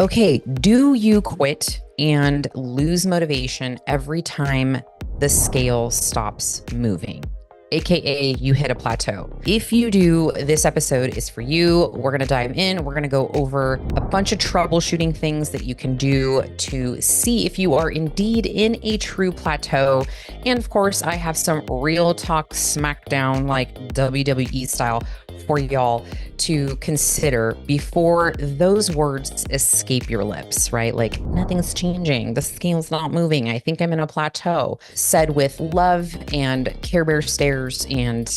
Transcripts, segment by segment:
Okay, do you quit and lose motivation every time the scale stops moving? AKA you hit a plateau. If you do, this episode is for you. We're going to dive in. We're going to go over a bunch of troubleshooting things that you can do to see if you are indeed in a true plateau. And of course, I have some real talk smackdown, like WWE style, for y'all to consider before those words escape your lips, right? Like, nothing's changing. The scale's not moving. I think I'm in a plateau. Said with love and Care Bear stares and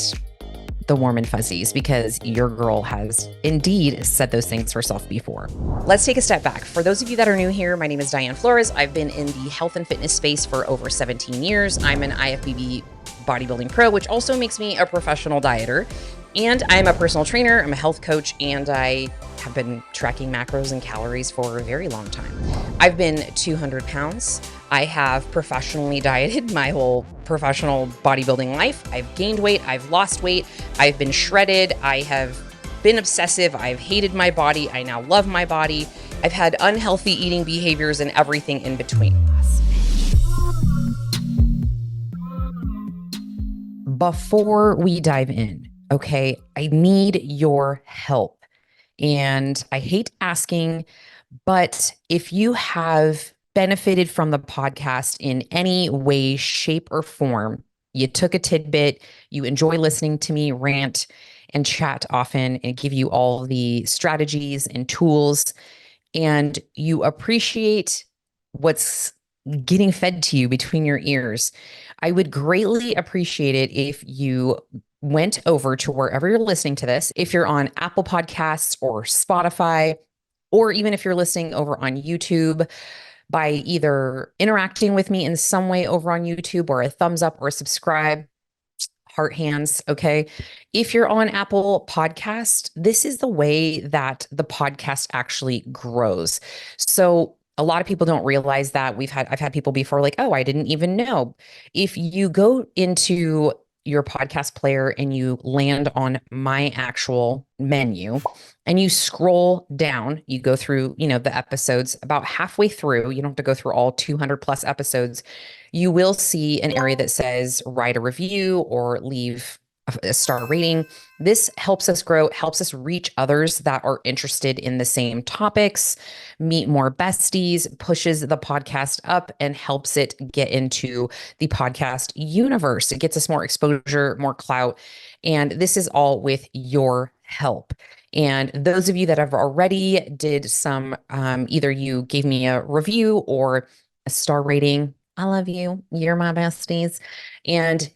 the warm and fuzzies, because your girl has indeed said those things herself before. Let's take a step back. For those of you that are new here, my name is Diane Flores. I've been in the health and fitness space for over 17 years. I'm an IFBB bodybuilding pro, which also makes me a professional dieter. And I'm a personal trainer, I'm a health coach, and I have been tracking macros and calories for a very long time. I've been 200 pounds. I have professionally dieted my whole professional bodybuilding life. I've gained weight, I've lost weight, I've been shredded, I have been obsessive, I've hated my body, I now love my body. I've had unhealthy eating behaviors and everything in between. Before we dive in, okay, I need your help. And I hate asking, but if you have benefited from the podcast in any way, shape, or form, you took a tidbit, you enjoy listening to me rant and chat often and give you all the strategies and tools, and you appreciate what's getting fed to you between your ears, I would greatly appreciate it if you went over to wherever you're listening to this. If you're on Apple Podcasts or Spotify, or even if you're listening over on YouTube, by either interacting with me in some way over on YouTube, or a thumbs up or a subscribe, heart hands, okay? If you're on Apple Podcast, this is the way that the podcast actually grows. So a lot of people don't realize that I've had people before like, oh, I didn't even know. If you go into your podcast player and you land on my actual menu and you scroll down, you go through, the episodes about halfway through, you don't have to go through all 200 plus episodes. You will see an area that says write a review or leave a star rating. This helps us grow, helps us reach others that are interested in the same topics, meet more besties, pushes the podcast up, and helps it get into the podcast universe. It gets us more exposure, more clout. And this is all with your help. And those of you that have already did some, either you gave me a review or a star rating, I love you. You're my besties. And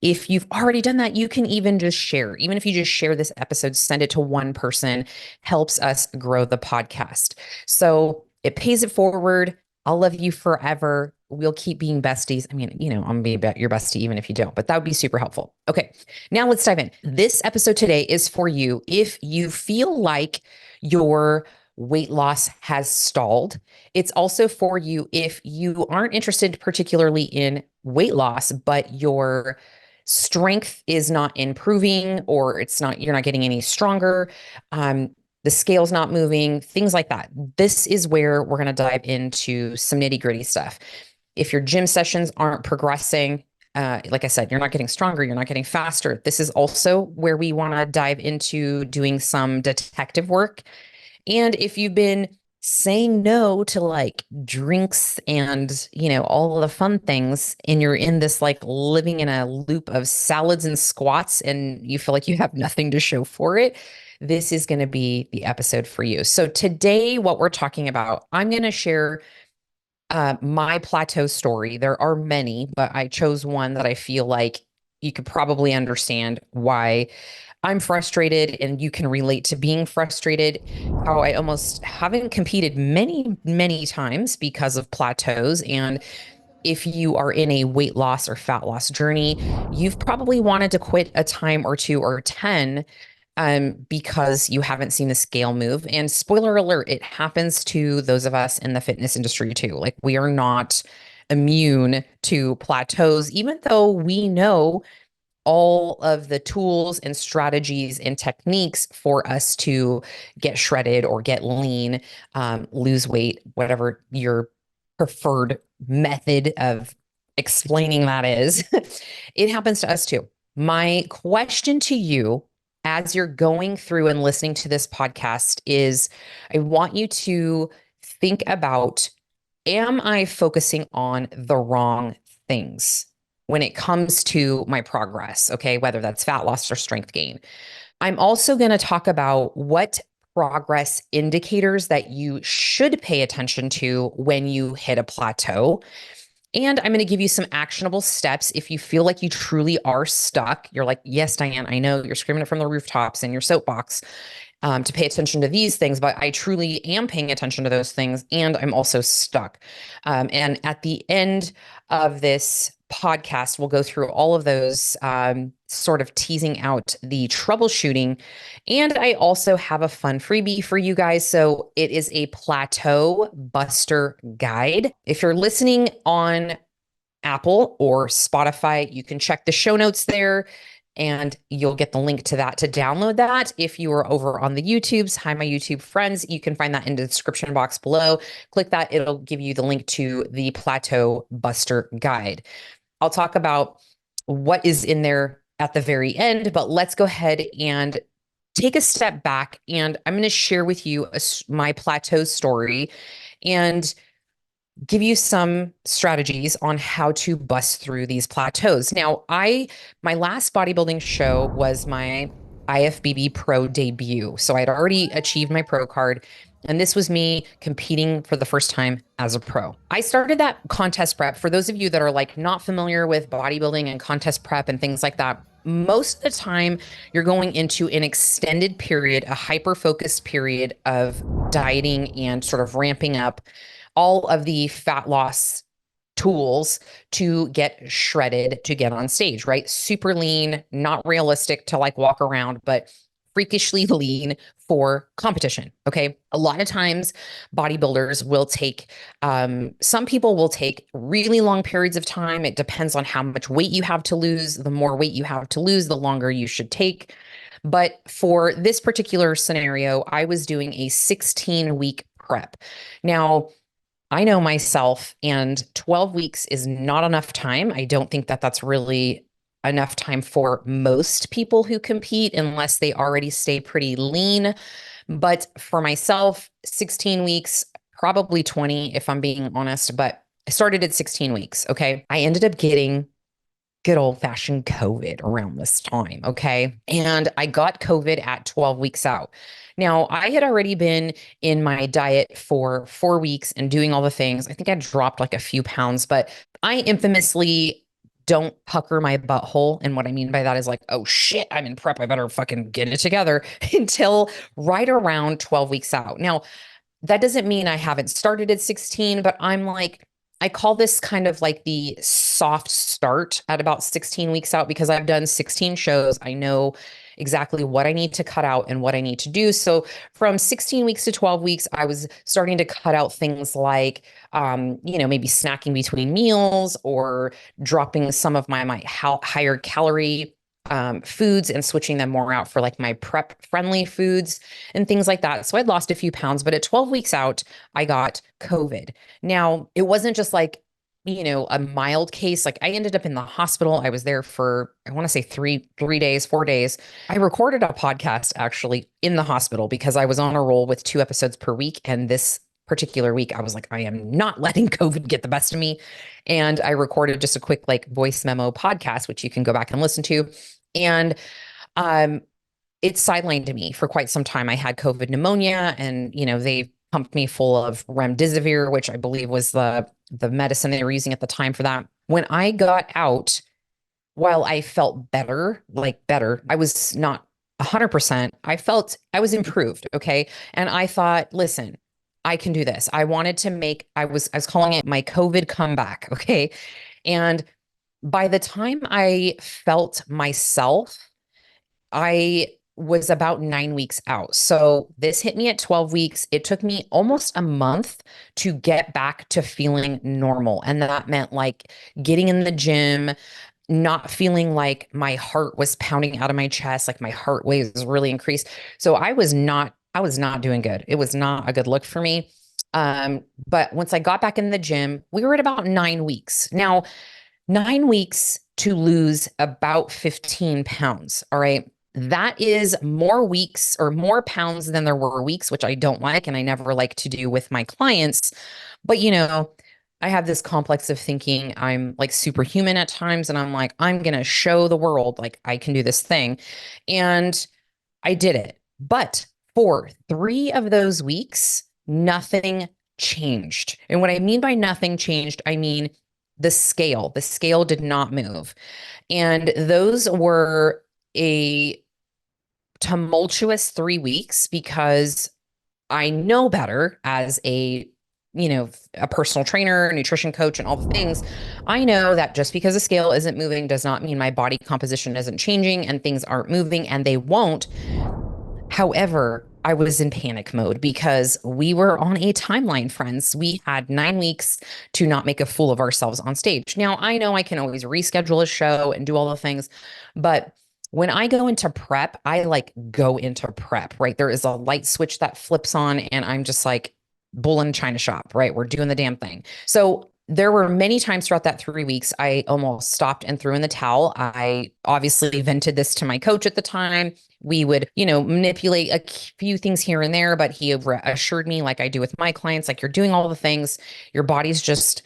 if you've already done that, you can even just share. Even if you just share this episode, send it to one person, helps us grow the podcast. So it pays it forward. I'll love you forever. We'll keep being besties. I mean, I'm gonna be your bestie even if you don't, but that would be super helpful. Okay, now let's dive in. This episode today is for you if you feel like your weight loss has stalled. It's also for you if you aren't interested particularly in weight loss, but your strength is not improving, or you're not getting any stronger. The scale's not moving, things like that. This is where we're going to dive into some nitty gritty stuff. If your gym sessions aren't progressing, like I said, you're not getting stronger, you're not getting faster. This is also where we want to dive into doing some detective work. And if you've been saying no to like drinks and, all of the fun things, and you're in this like living in a loop of salads and squats and you feel like you have nothing to show for it, this is going to be the episode for you. So today, what we're talking about, I'm going to share my plateau story. There are many, but I chose one that I feel like you could probably understand why I'm frustrated and you can relate to being frustrated, how I almost haven't competed many, many times because of plateaus. And if you are in a weight loss or fat loss journey, you've probably wanted to quit a time or two or 10 because you haven't seen the scale move. And spoiler alert, it happens to those of us in the fitness industry too. Like, we are not immune to plateaus, even though we know all of the tools and strategies and techniques for us to get shredded or get lean, lose weight, whatever your preferred method of explaining that is. It happens to us too. My question to you as you're going through and listening to this podcast is I want you to think about, am I focusing on the wrong things when it comes to my progress? Okay, whether that's fat loss or strength gain. I'm also going to talk about what progress indicators that you should pay attention to when you hit a plateau. And I'm going to give you some actionable steps if you feel like you truly are stuck. You're like, yes, Diane, I know you're screaming it from the rooftops in your soapbox, to pay attention to these things, but I truly am paying attention to those things, and I'm also stuck. And at the end of this podcast, we'll go through all of those, sort of teasing out the troubleshooting. And I also have a fun freebie for you guys. So it is a plateau buster guide. If you're listening on Apple or Spotify, you can check the show notes there and you'll get the link to that to download that. If you are over on the YouTubes, hi, my YouTube friends, you can find that in the description box below. Click that, it'll give you the link to the Plateau Buster Guide. I'll talk about what is in there at the very end, but let's go ahead and take a step back. And I'm going to share with you my plateau story and give you some strategies on how to bust through these plateaus. Now, my last bodybuilding show was my IFBB Pro debut. So I'd already achieved my pro card, and this was me competing for the first time as a pro. I started that contest prep. For those of you that are like not familiar with bodybuilding and contest prep and things like that, most of the time you're going into an extended period, a hyper-focused period of dieting and sort of ramping up all of the fat loss tools to get shredded to get on stage, right? Super lean, not realistic to like walk around, but freakishly lean for competition. Okay. A lot of times bodybuilders will take, some people will take really long periods of time. It depends on how much weight you have to lose. The more weight you have to lose, the longer you should take. But for this particular scenario, I was doing a 16-week prep. Now, I know myself, and 12 weeks is not enough time. I don't think that that's really enough time for most people who compete unless they already stay pretty lean. But for myself, 16 weeks, probably 20 if I'm being honest, but I started at 16 weeks. Okay. I ended up getting good old fashioned COVID around this time. Okay. And I got COVID at 12 weeks out. Now, I had already been in my diet for 4 weeks and doing all the things. I think I dropped like a few pounds, but I infamously don't pucker my butthole. And what I mean by that is like, oh shit, I'm in prep. I better fucking get it together until right around 12 weeks out. Now, that doesn't mean I haven't started at 16, but I'm like, I call this kind of like the soft start at about 16 weeks out because I've done 16 shows. I know exactly what I need to cut out and what I need to do. So from 16 weeks to 12 weeks, I was starting to cut out things like, maybe snacking between meals or dropping some of my higher calorie foods and switching them more out for like my prep friendly foods and things like that. So I'd lost a few pounds, but at 12 weeks out, I got COVID. Now, it wasn't just like, a mild case. Like I ended up in the hospital. I was there for, I want to say 3 days, 4 days. I recorded a podcast actually in the hospital because I was on a roll with 2 episodes per week. And this particular week, I was like, I am not letting COVID get the best of me. And I recorded just a quick like voice memo podcast, which you can go back and listen to. And it sidelined me for quite some time. I had COVID pneumonia and, they pumped me full of remdesivir, which I believe was the medicine they were using at the time for that. When I got out, while I felt better, I was not 100%. I was improved. Okay. And I thought, listen, I can do this. I wanted to I was calling it my COVID comeback. Okay. And by the time I felt myself, I was about 9 weeks out. So this hit me at 12 weeks. It took me almost a month to get back to feeling normal. And that meant like getting in the gym, not feeling like my heart was pounding out of my chest, like my heart rate was really increased. So I was not doing good. It was not a good look for me. But once I got back in the gym, we were at about 9 weeks. Now, 9 weeks to lose about 15 pounds. All right. That is more weeks or more pounds than there were weeks, which I don't like. And I never like to do with my clients. But, I have this complex of thinking I'm like superhuman at times. And I'm like, I'm going to show the world like I can do this thing. And I did it. But for 3 of those weeks, nothing changed. And what I mean by nothing changed, I mean the scale did not move. And those were a tumultuous 3 weeks because I know better as a personal trainer, nutrition coach, and all the things. I know that just because the scale isn't moving does not mean my body composition isn't changing and things aren't moving, and they won't. However, I was in panic mode because we were on a timeline, friends. We had 9 weeks to not make a fool of ourselves on stage. Now, I know I can always reschedule a show and do all the things, but when I go into prep, I like go into prep, right? There is a light switch that flips on, and I'm just like bull in a china shop, right? We're doing the damn thing. So there were many times throughout that 3 weeks, I almost stopped and threw in the towel. I obviously vented this to my coach at the time. We would, manipulate a few things here and there, but he assured me, like I do with my clients, like you're doing all the things. Your body's just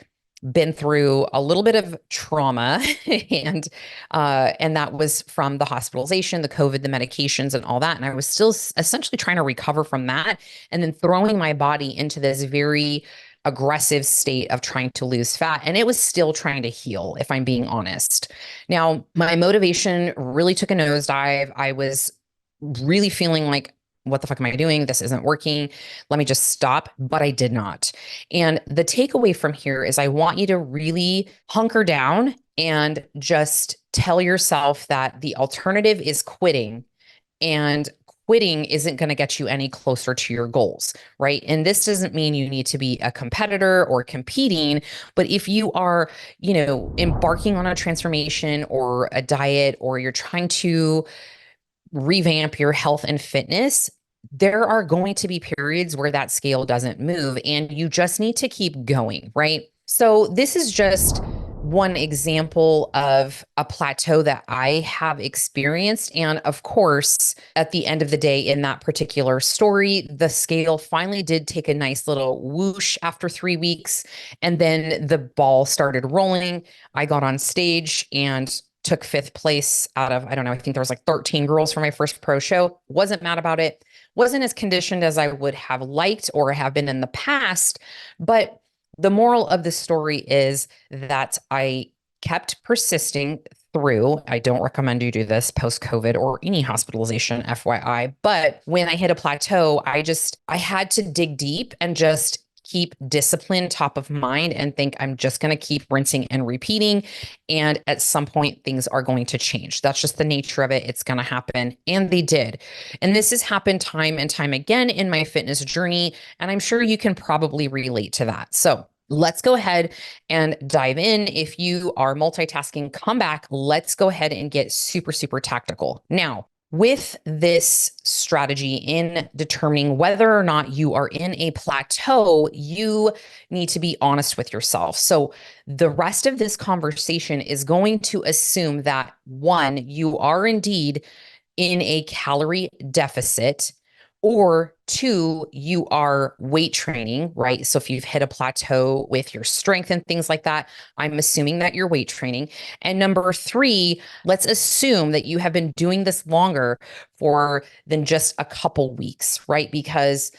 been through a little bit of trauma, and that was from the hospitalization, the COVID, the medications, and all that. And I was still essentially trying to recover from that, and then throwing my body into this very aggressive state of trying to lose fat. And it was still trying to heal, if I'm being honest. Now, my motivation really took a nosedive. I was really feeling like, what the fuck am I doing? This isn't working. Let me just stop. But I did not. And the takeaway from here is I want you to really hunker down and just tell yourself that the alternative is quitting, and quitting isn't going to get you any closer to your goals, right? And this doesn't mean you need to be a competitor or competing, but if you are, embarking on a transformation or a diet, or you're trying to revamp your health and fitness, there are going to be periods where that scale doesn't move and you just need to keep going, right? So this is just one example of a plateau that I have experienced. And of course, at the end of the day, in that particular story, the scale finally did take a nice little whoosh after 3 weeks. And then the ball started rolling. I got on stage and took fifth place out of, I don't know, I think there was like 13 girls for my first pro show. Wasn't mad about it. Wasn't as conditioned as I would have liked or have been in the past. But the moral of the story is that I kept persisting through. I don't recommend you do this post-COVID or any hospitalization, FYI. But when I hit a plateau, I had to dig deep and just keep discipline top of mind and think I'm just going to keep rinsing and repeating. And at some point, things are going to change. That's just the nature of it. It's going to happen. And they did. And this has happened time and time again in my fitness journey. And I'm sure you can probably relate to that. So let's go ahead and dive in. If you are multitasking, come back. Let's go ahead and get super, super tactical. Now, with this strategy in determining whether or not you are in a plateau, you need to be honest with yourself. So the rest of this conversation is going to assume that, one, you are indeed in a calorie deficit, or two, you are weight training, right? So if you've hit a plateau with your strength and things like that, I'm assuming that you're weight training. And number three, let's assume that you have been doing this longer for than just a couple weeks, right? Because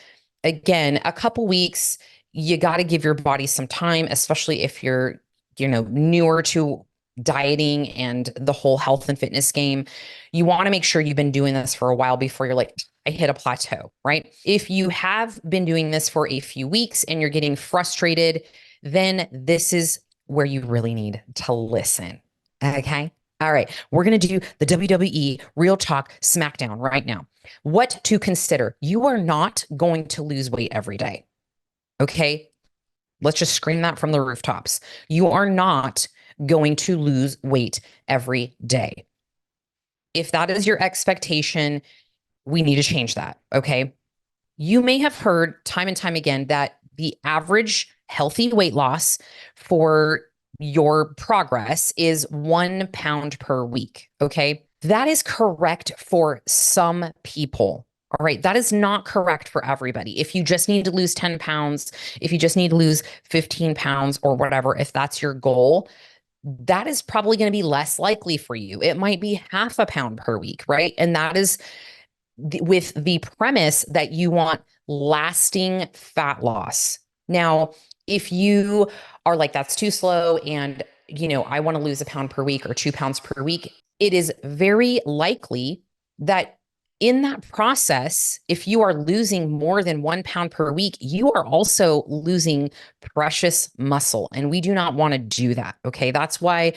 again, a couple weeks, you got to give your body some time, especially if you're, newer to dieting and the whole health and fitness game. You want to make sure you've been doing this for a while before you're like, I hit a plateau, right? If you have been doing this for a few weeks and you're getting frustrated, then this is where you really need to listen. Okay. All right. We're going to do the WWE Real Talk Smackdown right now. What to consider. You are not going to lose weight every day. Okay. Let's just scream that from the rooftops. You are not going to lose weight every day. If that is your expectation, we need to change that. Okay. You may have heard time and time again that the average healthy weight loss for your progress is 1 pound per week. Okay. That is correct for some people. All right. That is not correct for everybody. If you just need to lose 10 pounds, if you just need to lose 15 pounds or whatever, if that's your goal, that is probably going to be less likely for you. It might be 0.5 pound per week, right? And that is with the premise that you want lasting fat loss. Now, if you are like, that's too slow, and I want to lose 1 pound per week or 2 pounds per week, it is very likely that in that process, if you are losing more than 1 pound per week, you are also losing precious muscle. And we do not want to do that. Okay. That's why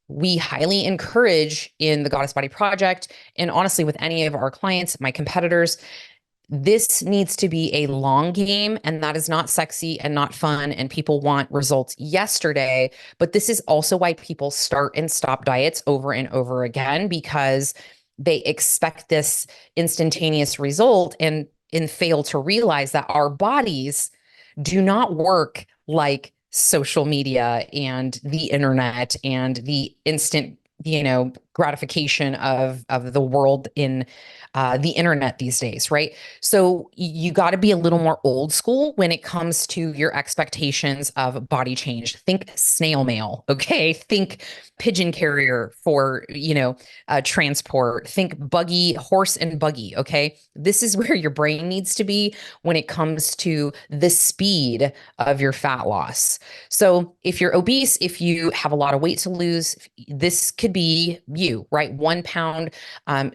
we highly encourage in the Goddess Body Project, and honestly, with any of our clients, my competitors, this needs to be a long game, and that is not sexy and not fun. And people want results yesterday. But this is also why people start and stop diets over and over again, because they expect this instantaneous result and fail to realize that our bodies do not work like social media and the internet and the instant gratification of the world in the internet these days, right? So you got to be a little more old school when it comes to your expectations of body change. Think snail mail, okay? Think pigeon carrier for transport. Think buggy, horse and buggy, okay? This is where your brain needs to be when it comes to the speed of your fat loss. So if you're obese, if you have a lot of weight to lose, this could be you, right? 1 pound.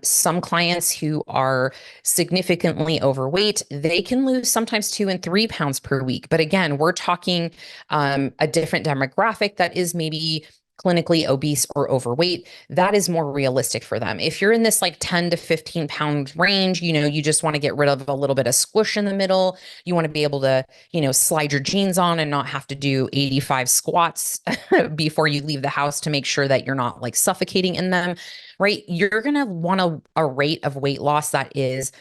Some clients who are significantly overweight, they can lose sometimes 2 and 3 pounds per week. But again, we're talking a different demographic that is maybe clinically obese or overweight. That is more realistic for them. If you're in this like 10 to 15 pound range, you just want to get rid of a little bit of squish in the middle. You want to be able to, slide your jeans on and not have to do 85 squats before you leave the house to make sure that you're not like suffocating in them, right? You're going to want a rate of weight loss that is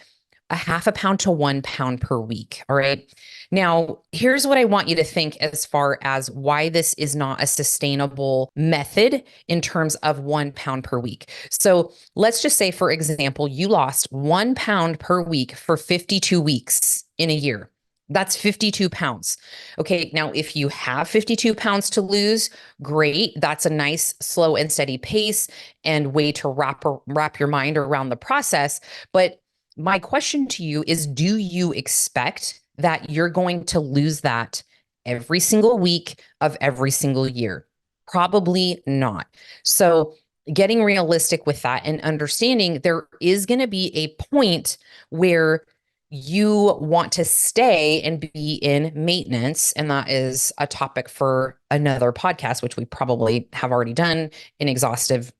0.5 pound to 1 pound per week. All right. Now, here's what I want you to think as far as why this is not a sustainable method in terms of 1 pound per week. So let's just say, for example, you lost 1 pound per week for 52 weeks in a year. That's 52 pounds. Okay. Now, if you have 52 pounds to lose, great. That's a nice, slow and steady pace and way to wrap your mind around the process. But my question to you is, do you expect that you're going to lose that every single week of every single year? Probably not. So getting realistic with that and understanding there is going to be a point where you want to stay and be in maintenance. And that is a topic for another podcast, which we probably have already done in exhaustive,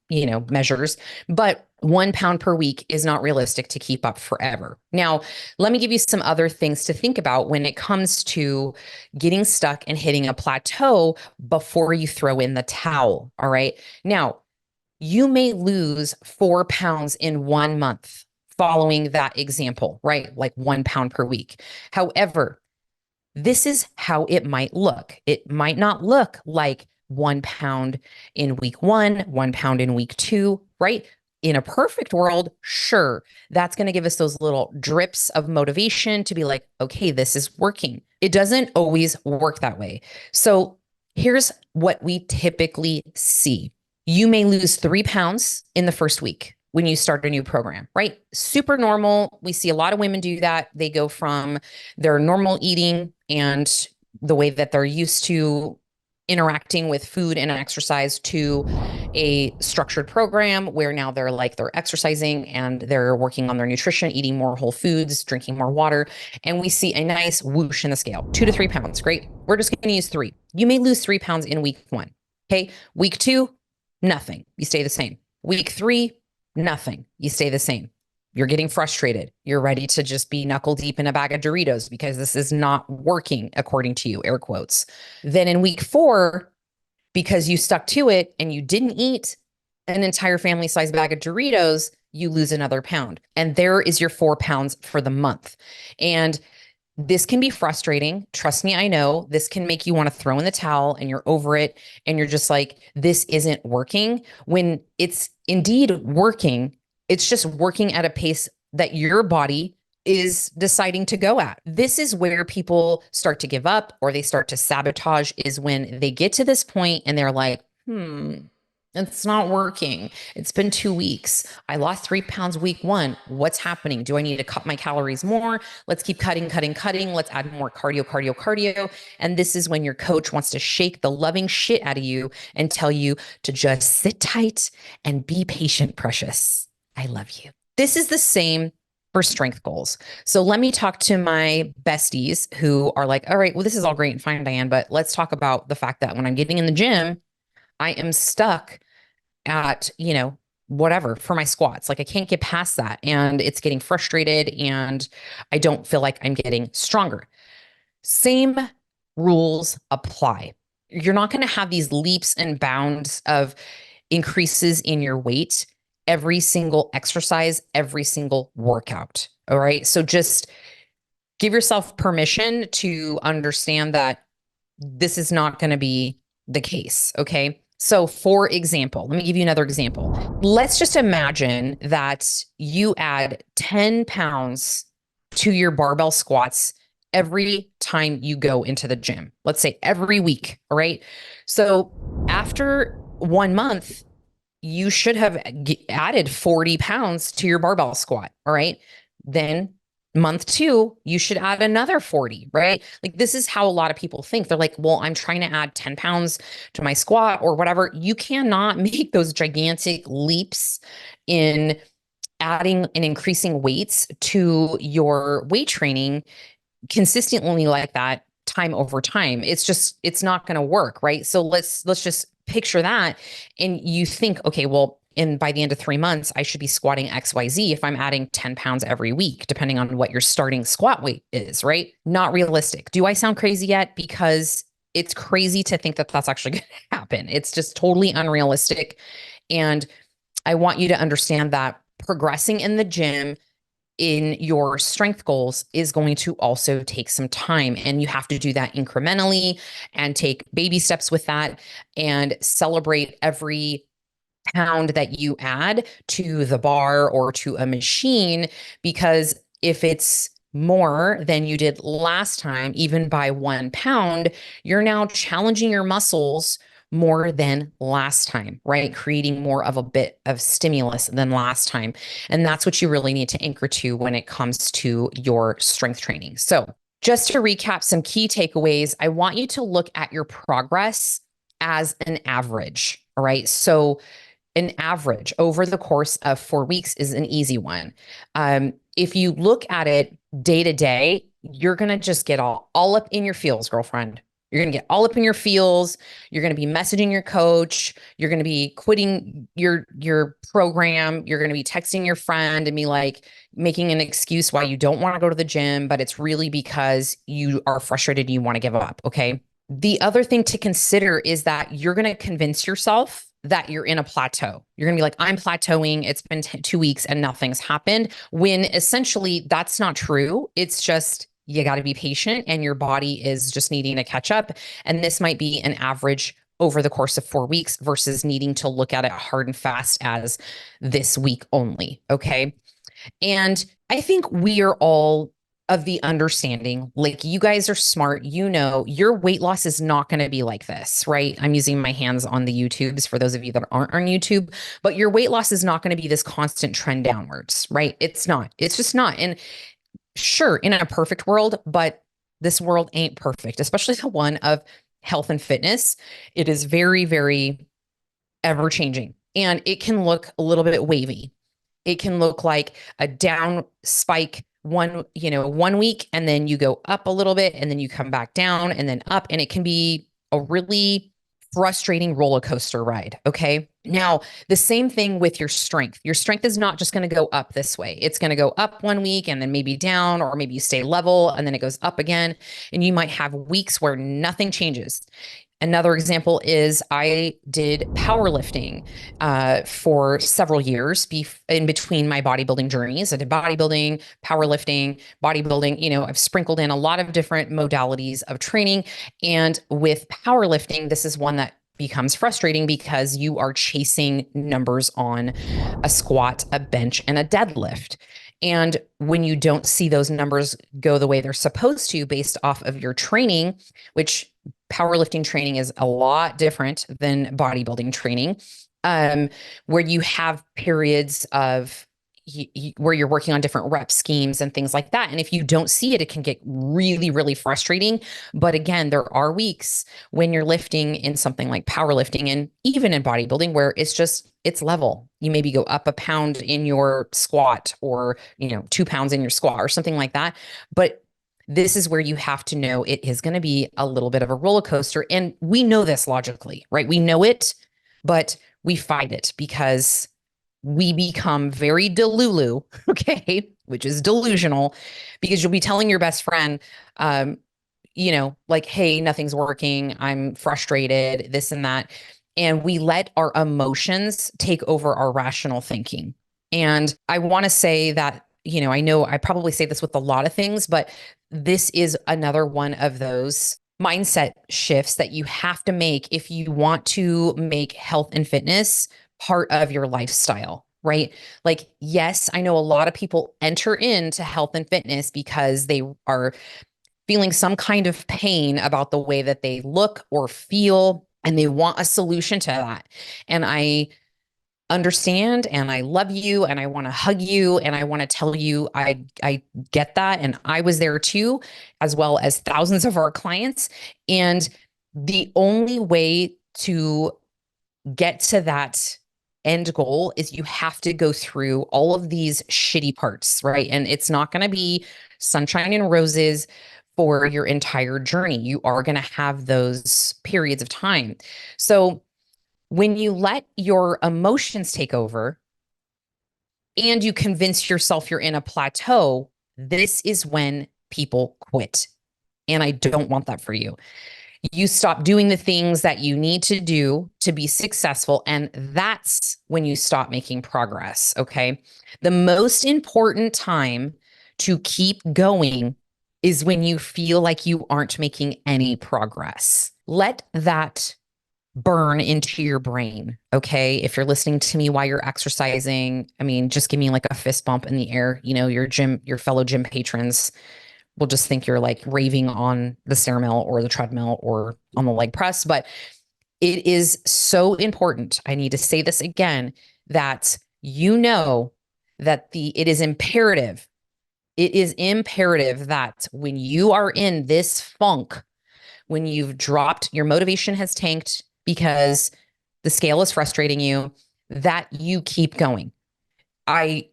measures. But 1 pound per week is not realistic to keep up forever. Now, let me give you some other things to think about when it comes to getting stuck and hitting a plateau before you throw in the towel. All right. Now, you may lose 4 pounds in 1 month following that example, right? Like 1 pound per week. However, this is how it might look. It might not look like 1 pound in week 1 pound in week 2, right? In a perfect world, sure, that's going to give us those little drips of motivation to be like, okay, this is working. It doesn't always work that way. So here's what we typically see. You may lose 3 pounds in the first week when you start a new program, right? Super normal. We see a lot of women do that. They go from their normal eating and the way that they're used to interacting with food and exercise to a structured program where now they're exercising and they're working on their nutrition, eating more whole foods, drinking more water. And we see a nice whoosh in the scale, 2 to 3 pounds. Great. We're just going to use 3. You may lose 3 pounds in week 1. Okay. Week 2, nothing. You stay the same. Week 3, nothing. You stay the same. You're getting frustrated. You're ready to just be knuckle deep in a bag of Doritos because this is not working according to you, air quotes. Then in week 4, because you stuck to it and you didn't eat an entire family size bag of Doritos, you lose another pound. And there is your 4 pounds for the month. And this can be frustrating. Trust me, I know this can make you want to throw in the towel and you're over it. And you're just like, this isn't working when it's indeed working. It's just working at a pace that your body is deciding to go at. This is where people start to give up or they start to sabotage, is when they get to this point and they're like, it's not working. It's been 2 weeks. I lost 3 pounds week one. What's happening? Do I need to cut my calories more? Let's keep cutting. Let's add more cardio. And this is when your coach wants to shake the loving shit out of you and tell you to just sit tight and be patient, precious. I love you. This is the same for strength goals. So let me talk to my besties who are like, all right, well, this is all great and fine, Diane, but let's talk about the fact that when I'm getting in the gym, I am stuck at, whatever for my squats. Like I can't get past that and it's getting frustrated and I don't feel like I'm getting stronger. Same rules apply. You're not going to have these leaps and bounds of increases in your weight every single exercise, every single workout. All right. So just give yourself permission to understand that this is not going to be the case. Okay. So for example, let me give you another example. Let's just imagine that you add 10 pounds to your barbell squats every time you go into the gym. Let's say every week. All right. So after 1 month, you should have added 40 pounds to your barbell squat. All right. Then month 2, you should add another 40, right? Like this is how a lot of people think. They're like, well, I'm trying to add 10 pounds to my squat or whatever. You cannot make those gigantic leaps in adding and increasing weights to your weight training consistently like that time over time. It's not going to work, right? So let's just picture that. And you think, okay, well, by the end of 3 months, I should be squatting XYZ if I'm adding 10 pounds every week, depending on what your starting squat weight is, right? Not realistic. Do I sound crazy yet? Because it's crazy to think that that's actually going to happen. It's just totally unrealistic. And I want you to understand that progressing in the gym in your strength goals is going to also take some time, and you have to do that incrementally and take baby steps with that and celebrate every pound that you add to the bar or to a machine, because if it's more than you did last time, even by 1 pound, you're now challenging your muscles more than last time, right? Creating more of a bit of stimulus than last time. And that's what you really need to anchor to when it comes to your strength training. So just to recap some key takeaways, I want you to look at your progress as an average. All right. So an average over the course of 4 weeks is an easy one. If you look at it day to day, you're going to just get all up in your feels, girlfriend. You're going to get all up in your feels. You're going to be messaging your coach. You're going to be quitting your program. You're going to be texting your friend and be like making an excuse why you don't want to go to the gym, but it's really because you are frustrated and you want to give up. Okay. The other thing to consider is that you're going to convince yourself that you're in a plateau. You're going to be like, I'm plateauing. It's been 2 weeks and nothing's happened, when essentially that's not true. It's just, you got to be patient and your body is just needing to catch up. And this might be an average over the course of 4 weeks versus needing to look at it hard and fast as this week only. Okay. And I think we are all of the understanding, like, you guys are smart, your weight loss is not going to be like this, right? I'm using my hands on the YouTubes for those of you that aren't on YouTube, but your weight loss is not going to be this constant trend downwards, right? It's just not. And sure, in a perfect world, but this world ain't perfect, especially the one of health and fitness. It is very, very ever changing, and it can look a little bit wavy. It can look like a down spike one week, and then you go up a little bit, and then you come back down and then up. And it can be a really frustrating roller coaster ride. Okay. Now, the same thing with your strength. Your strength is not just going to go up this way. It's going to go up one week and then maybe down, or maybe you stay level and then it goes up again. And you might have weeks where nothing changes. Another example is I did powerlifting for several years in between my bodybuilding journeys. I did bodybuilding, powerlifting, bodybuilding. I've sprinkled in a lot of different modalities of training. And with powerlifting, this is one that becomes frustrating because you are chasing numbers on a squat, a bench, and a deadlift. And when you don't see those numbers go the way they're supposed to based off of your training, which powerlifting training is a lot different than bodybuilding training, where you have periods of where you're working on different rep schemes and things like that. And if you don't see it, it can get really, really frustrating. But again, there are weeks when you're lifting in something like powerlifting and even in bodybuilding where it's level. You maybe go up a pound in your squat or, 2 pounds in your squat or something like that. But this is where you have to know it is going to be a little bit of a roller coaster. And we know this logically, right? We know it, but we fight it because we become very delulu, okay, which is delusional, because you'll be telling your best friend, like, hey, nothing's working. I'm frustrated, this and that. And we let our emotions take over our rational thinking. And I want to say that, I know I probably say this with a lot of things, but this is another one of those mindset shifts that you have to make if you want to make health and fitness part of your lifestyle, right? Like, yes, I know a lot of people enter into health and fitness because they are feeling some kind of pain about the way that they look or feel, and they want a solution to that. And I understand and I love you and I want to hug you and I want to tell you I get that, and I was there too, as well as thousands of our clients. And the only way to get to that end goal is you have to go through all of these shitty parts, right? And it's not going to be sunshine and roses for your entire journey. You are going to have those periods of time. So when you let your emotions take over and you convince yourself you're in a plateau, this is when people quit. And I don't want that for you. You stop doing the things that you need to do to be successful. And that's when you stop making progress. Okay. The most important time to keep going is when you feel like you aren't making any progress. Let that burn into your brain. Okay. If you're listening to me while you're exercising, I mean, just give me like a fist bump in the air. Your fellow gym patrons will just think you're like raving on the stair mill or the treadmill or on the leg press. But it is so important. I need to say this again, that that it is imperative. It is imperative that when you are in this funk, when you've dropped, your motivation has tanked because the scale is frustrating you, that you keep going. I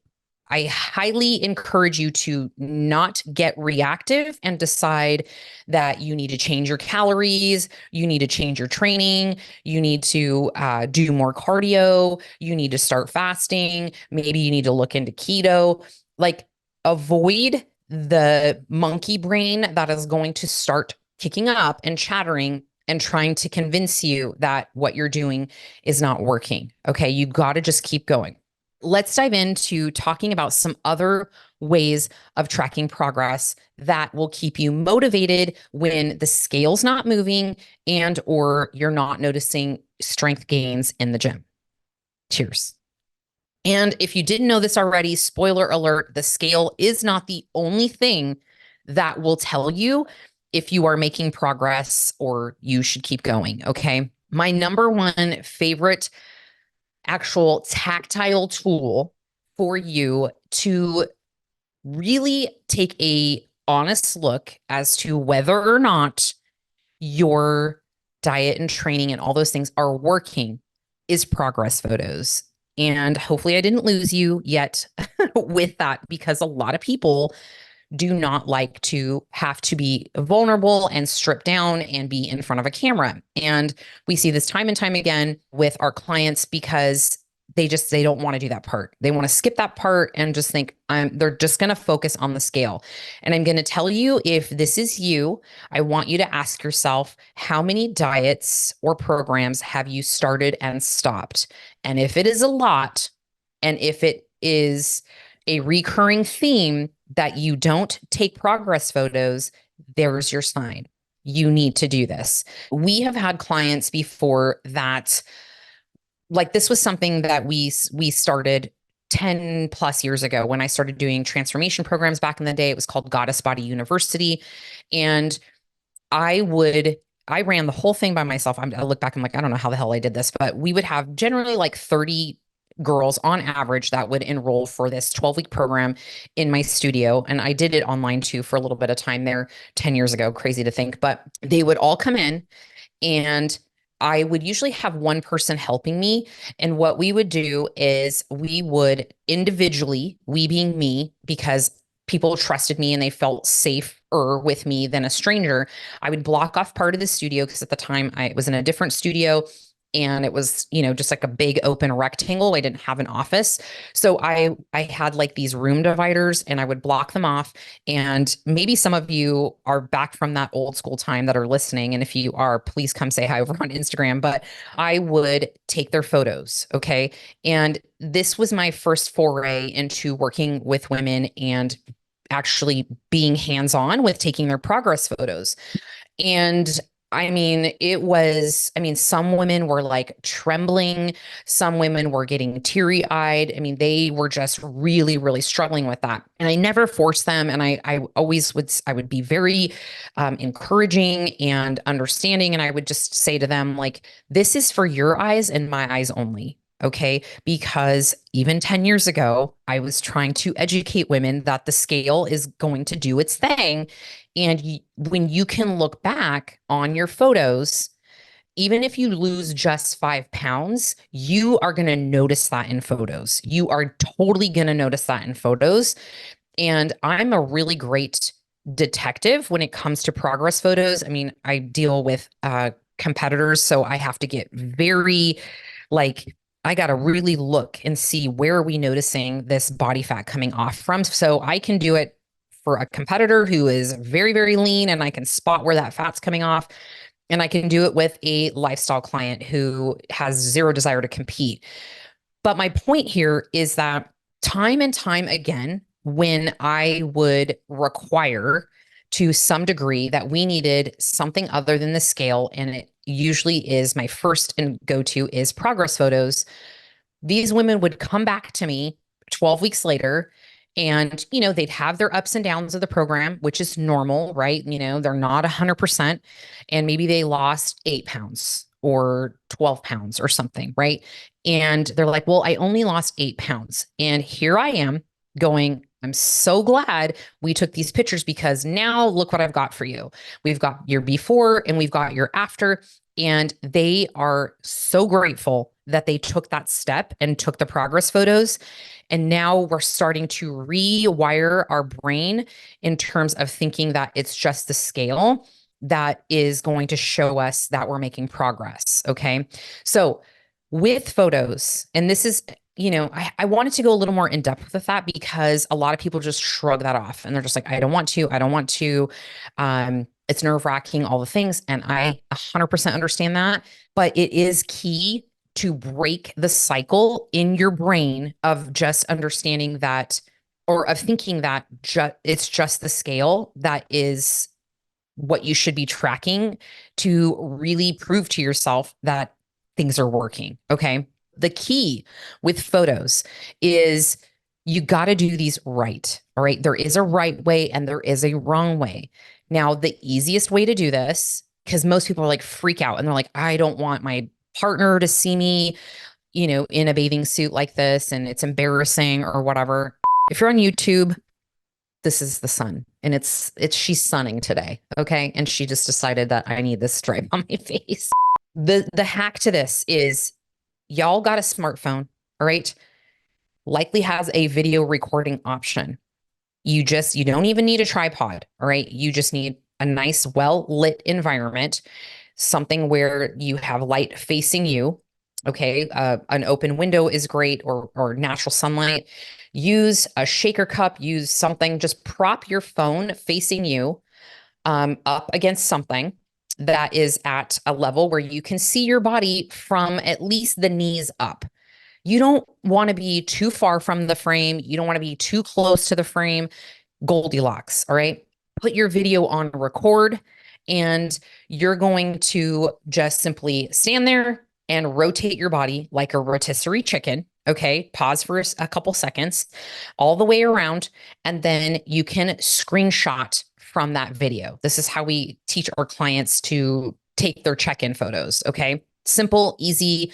highly encourage you to not get reactive and decide that you need to change your calories, you need to change your training, you need to do more cardio, you need to start fasting, maybe you need to look into keto. Like, avoid the monkey brain that is going to start kicking up and chattering and trying to convince you that what you're doing is not working. Okay, you got to just keep going. Let's dive into talking about some other ways of tracking progress that will keep you motivated when the scale's not moving and or you're not noticing strength gains in the gym. Cheers. And if you didn't know this already, spoiler alert, the scale is not the only thing that will tell you if you are making progress or you should keep going. Okay. My number one favorite actual tactile tool for you to really take a honest look as to whether or not your diet and training and all those things are working is progress photos. And hopefully I didn't lose you yet with that, because a lot of people do not like to have to be vulnerable and stripped down and be in front of a camera. And we see this time and time again with our clients because they don't want to do that part. They want to skip that part and just think they're just going to focus on the scale. And I'm going to tell you, if this is you, I want you to ask yourself, how many diets or programs have you started and stopped? And if it is a lot, and if it is a recurring theme that you don't take progress photos, there's your sign. You need to do this. We have had clients before that, like, this was something that we started 10 plus years ago when I started doing transformation programs back in the day. It was called Goddess Body University. And I ran the whole thing by myself. I look back, I'm like, I don't know how the hell I did this, but we would have generally like 30 girls on average that would enroll for this 12-week program in my studio. And I did it online too for a little bit of time there 10 years ago. Crazy to think, but they would all come in, and I would usually have one person helping me. And what we would do is we would individually, we being me, because people trusted me and they felt safer with me than a stranger, I would block off part of the studio, because at the time I was in a different studio and it was, just like a big open rectangle. I didn't have an office. So I had like these room dividers, and I would block them off. And maybe some of you are back from that old school time that are listening. And if you are, please come say hi over on Instagram. But I would take their photos. Okay. And this was my first foray into working with women and actually being hands-on with taking their progress photos. And some women were like trembling. Some women were getting teary eyed. They were just really, really struggling with that. And I never forced them. And I would be very encouraging and understanding. And I would just say to them, like, this is for your eyes and my eyes only. Okay. Because even 10 years ago, I was trying to educate women that the scale is going to do its thing. And when you can look back on your photos, even if you lose just 5 pounds, you are going to notice that in photos. You are totally going to notice that in photos. And I'm a really great detective when it comes to progress photos. I deal with competitors, so I have to get very, like, I got to really look and see, where are we noticing this body fat coming off from? So I can do it for a competitor who is very, very lean, and I can spot where that fat's coming off. And I can do it with a lifestyle client who has zero desire to compete. But my point here is that time and time again, when I would require to some degree that we needed something other than the scale, and it usually is my first and go-to is progress photos, these women would come back to me 12 weeks later, and, they'd have their ups and downs of the program, which is normal, right? They're not 100%. And maybe they lost 8 pounds or 12 pounds or something, right? And they're like, well, I only lost 8 pounds. And here I am going, I'm so glad we took these pictures, because now look what I've got for you. We've got your before and we've got your after. And they are so grateful that they took that step and took the progress photos. And now we're starting to rewire our brain in terms of thinking that it's just the scale that is going to show us that we're making progress. Okay. So with photos, and this is, I wanted to go a little more in depth with that, because a lot of people just shrug that off and they're just like, I don't want to. It's nerve-wracking, all the things. And I 100% understand that, but it is key to break the cycle in your brain of just understanding that, or of thinking that it's just the scale that is what you should be tracking to really prove to yourself that things are working. Okay. The key with photos is you got to do these right. All right. There is a right way and there is a wrong way. Now, the easiest way to do this, because most people are like freak out and they're like, I don't want my partner to see me, in a bathing suit like this, and it's embarrassing or whatever. If you're on YouTube, this is the sun, and she's sunning today. Okay. And she just decided that I need this stripe on my face. The hack to this is, y'all got a smartphone, all right? Likely has a video recording option. You don't even need a tripod. All right. You just need a nice, well lit environment, something where you have light facing you. Okay. An open window is great, or natural sunlight. Use a shaker cup, use something, just prop your phone facing you, up against something that is at a level where you can see your body from at least the knees up. You don't want to be too far from the frame. You don't want to be too close to the frame. Goldilocks. All right. Put your video on record, and you're going to just simply stand there and rotate your body like a rotisserie chicken. Okay. Pause for a couple seconds all the way around, and then you can screenshot from that video. This is how we teach our clients to take their check-in photos. Okay. Simple, easy,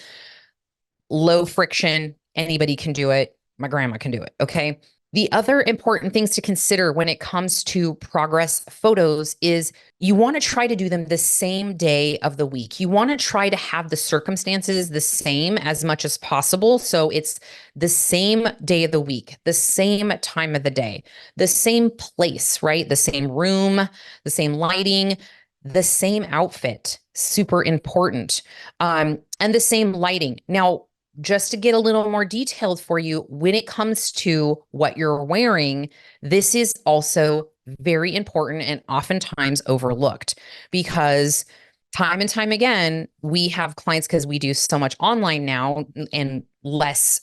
low friction. Anybody can do it. My grandma can do it. Okay. The other important things to consider when it comes to progress photos is you want to try to do them the same day of the week. You want to try to have the circumstances the same as much as possible. So it's the same day of the week, the same time of the day, the same place, right? The same room, the same lighting, the same outfit, super important, and the same lighting. Now, just to get a little more detailed for you, when it comes to what you're wearing, this is also very important and oftentimes overlooked, because time and time again, we have clients, because we do so much online now and less,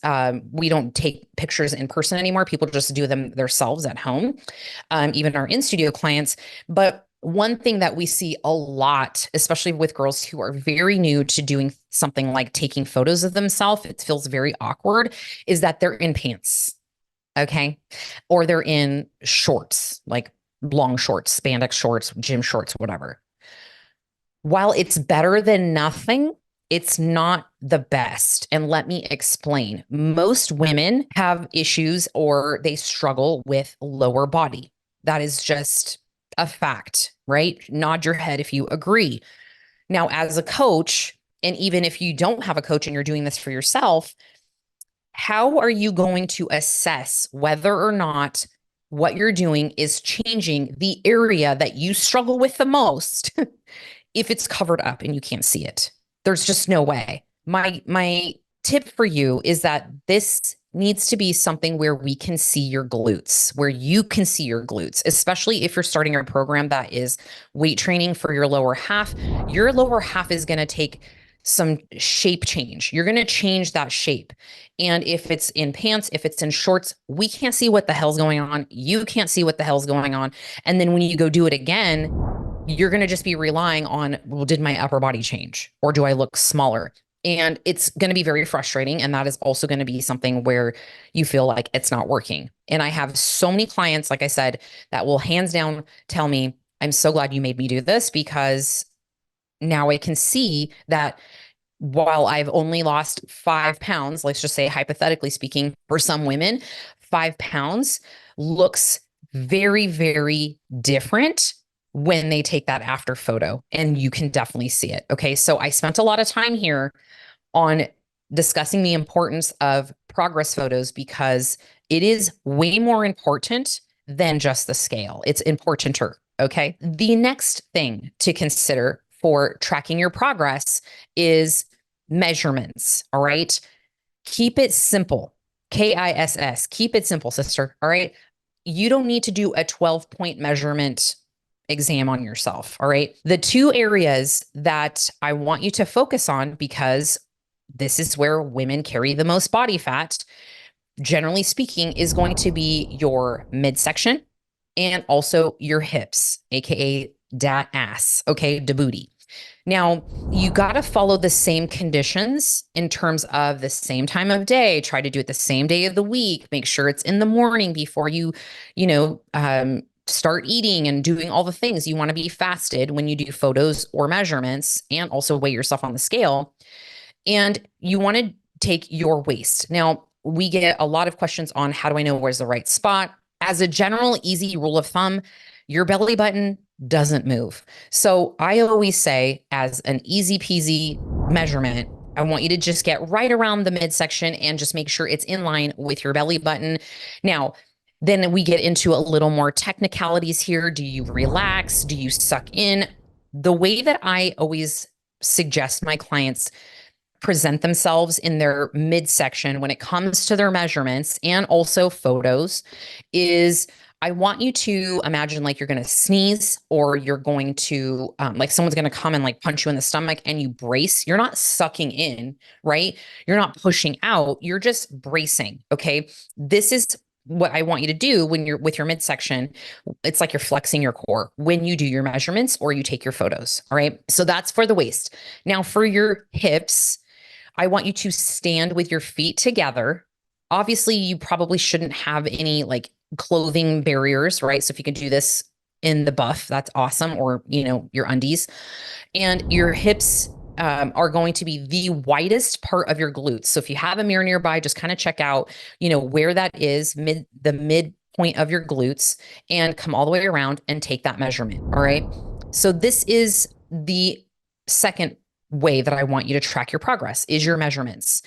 we don't take pictures in person anymore. People just do them themselves at home, even our in-studio clients. But one thing that we see a lot, especially with girls who are very new to doing something like taking photos of themselves, it feels very awkward, is that they're in pants. Okay. Or they're in shorts, like long shorts, spandex shorts, gym shorts, whatever. While it's better than nothing, it's not the best. And let me explain. Most women have issues, or they struggle with lower body. That is just a fact, right? Nod your head if you agree. Now, as a coach, and even if you don't have a coach and you're doing this for yourself, how are you going to assess whether or not what you're doing is changing the area that you struggle with the most if it's covered up and you can't see it? There's just no way. My tip for you is that this needs to be something where we can see your glutes, where you can see your glutes, especially if you're starting a program that is weight training for your lower half. Your lower half is going to take some shape change. You're going to change that shape. And if it's in pants, if it's in shorts, we can't see what the hell's going on. You can't see what the hell's going on. And then when you go do it again, you're going to just be relying on, well, did my upper body change, or do I look smaller? And it's going to be very frustrating. And that is also going to be something where you feel like it's not working. And I have so many clients, like I said, that will hands down tell me, I'm so glad you made me do this, because now I can see that while I've only lost 5 pounds, let's just say hypothetically speaking, for some women, 5 pounds looks very, very different when they take that after photo, and you can definitely see it. Okay. So I spent a lot of time here on discussing the importance of progress photos, because it is way more important than just the scale. It's importanter. Okay. The next thing to consider for tracking your progress is measurements. All right. Keep it simple. KISS. Keep it simple, sister. All right. You don't need to do a 12-point measurement exam on yourself. All right. The two areas that I want you to focus on, because this is where women carry the most body fat, generally speaking, is going to be your midsection and also your hips, AKA dat ass. Okay. Da booty. Now, you got to follow the same conditions in terms of the same time of day. Try to do it the same day of the week. Make sure it's in the morning before you start eating and doing all the things. You want to be fasted when you do photos or measurements, and also weigh yourself on the scale. And you want to take your waist. Now, we get a lot of questions on, how do I know where's the right spot? As a general easy rule of thumb, your belly button doesn't move. So I always say, as an easy peasy measurement, I want you to just get right around the midsection and just make sure it's in line with your belly button. Now, Then we get into a little more technicalities here. Do you relax? Do you suck in? The way that I always suggest my clients present themselves in their midsection when it comes to their measurements and also photos is I want you to imagine like you're going to sneeze or you're going to, like someone's going to come and like punch you in the stomach and you brace. You're not sucking in, right? You're not pushing out. You're just bracing. Okay. This is what I want you to do when you're with your midsection. It's like you're flexing your core when you do your measurements or you take your photos. All right. So that's for the waist. Now for your hips, I want you to stand with your feet together. Obviously, you probably shouldn't have any like clothing barriers, right? So if you can do this in the buff, that's awesome. Or, your undies. And your hips are going to be the widest part of your glutes. So if you have a mirror nearby, just kind of check out, where that is, the mid point of your glutes, and come all the way around and take that measurement. All right. So this is the second way that I want you to track your progress is your measurements.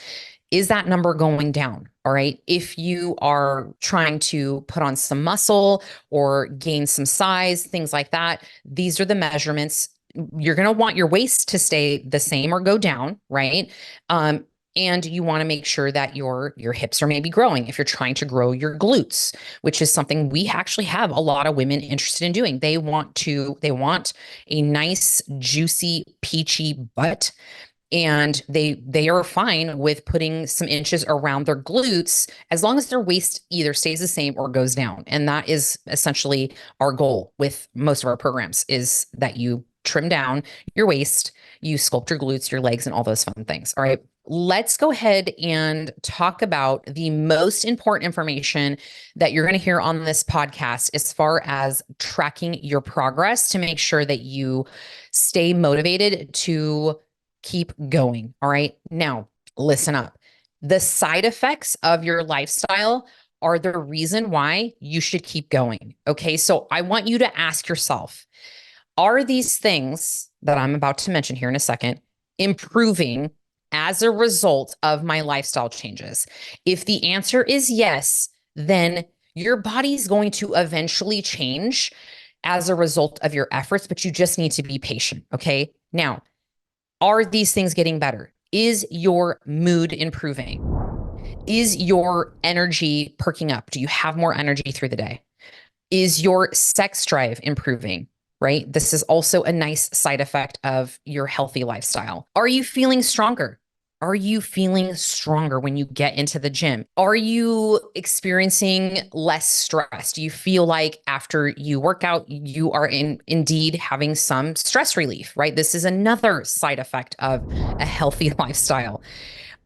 Is that number going down? All right. If you are trying to put on some muscle or gain some size, things like that, these are the measurements. You're going to want your waist to stay the same or go down, right? And you want to make sure that your hips are maybe growing if you're trying to grow your glutes, which is something we actually have a lot of women interested in doing. They want a nice, juicy, peachy butt. And they are fine with putting some inches around their glutes as long as their waist either stays the same or goes down. And that is essentially our goal with most of our programs, is that you trim down your waist, you sculpt your glutes, your legs, and all those fun things. All right. Let's go ahead and talk about the most important information that you're going to hear on this podcast as far as tracking your progress to make sure that you stay motivated to keep going. All right. Now, listen up. The side effects of your lifestyle are the reason why you should keep going. Okay. So I want you to ask yourself, are these things that I'm about to mention here in a second improving as a result of my lifestyle changes? If the answer is yes, then your body's going to eventually change as a result of your efforts, but you just need to be patient. Okay. Now, are these things getting better? Is your mood improving? Is your energy perking up? Do you have more energy through the day? Is your sex drive improving? Right? This is also a nice side effect of your healthy lifestyle. Are you feeling stronger? Are you feeling stronger when you get into the gym? Are you experiencing less stress? Do you feel like after you work out, you are indeed having some stress relief, right? This is another side effect of a healthy lifestyle.